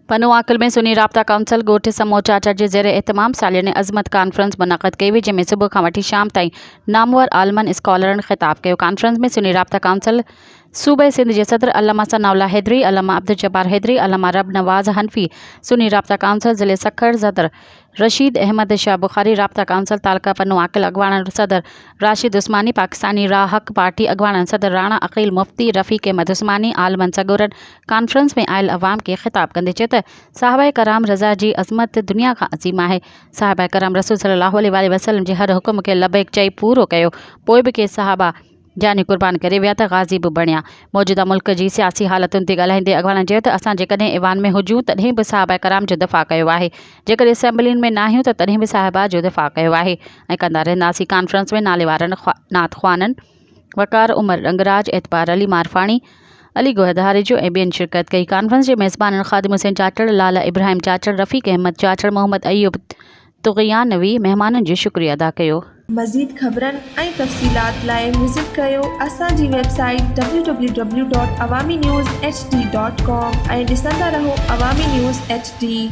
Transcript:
पनो आकल में सुनी राब्ता काउंसिल गोठ समो चाचर जे ज़ेर एहतमाम सालियाने अज़मत कॉन्फ्रेंस मुनक़द कई हुई, जंहिंमें सुबुह खां वठी शाम ताईं नामवर आलमन स्कॉलरनि ख़िताब कयो। कॉन्फ्रेंस में सुनी राब्ता काउंसिल सूबे सिंध जे सदर अल्लामा सनाउल्ला हैदरी, अल्लामा अब्दुल जब्बार हैदरी, अल्लामा रब नवाज़ हनफी, सुनी राब्ता काउंसिल ज़िले सखर सदर रशीद अहमद शाह बुखारी, राब्ता काउंसिल तालका पनो आकल अगवाणन सदर राशिद उस्मानी, पाकिस्तानी राह हक पार्टी अगवाणन सदर राणा अकील मुफ्ती, रफ़ीक अहमद उस्मानी आलमन सगोरन कॉन्फ्रेंस में आयल अवाम के ख़िताब कंदे चयो त साहबा कराम रज़ा जी अज़मत दुनिया खां अज़ीम आहे। साहबा कराम रसूल सल्लल्लाहु अलैहि वसल्लम जे हर हुक्म खे लबैक चई पूरो कयो, पोइ बि के साहबा जानी कुर्बान करे विया त गाज़ी बि बणिया। मौजूदा मुल्क जी सियासी हालतुनि ते ॻाल्हाईंदे अॻवाणनि चयो त असां जेकॾहिं ईवान में हुजूं तॾहिं बि साहबा कराम जो दफ़ा कयो आहे, जेकर असेंबलियुनि में न आहियूं त तॾहिं बि साहिबा जो दफ़ा कयो आहे ऐं कंदा रहंदासीं। कॉन्फ्रेंस में नाले वारनि नात ख़्वाननि वकार उमर रंगराज, एतबार अली मारफाणी, अली गोहदारेजो ऐं ॿियनि शिरकत कई। कॉन्फ्रेंस जे मेज़बाननि ख़ादिम हुसैन चाचड़, लाला इब्राहिम चाचड़, रफ़ीक अहमद चाचड़, मोहम्मद अयूब तुग़यानवी मेहमाननि जो शुक्रिया अदा कयो। मज़ीद ख़बरनि ऐं तफ़सीलात लाइ विज़िट कयो असांजी वेबसाइट www.awamiNewsHD.com ऐं ॾिसंदा रहो अवामी न्यूज़ HD।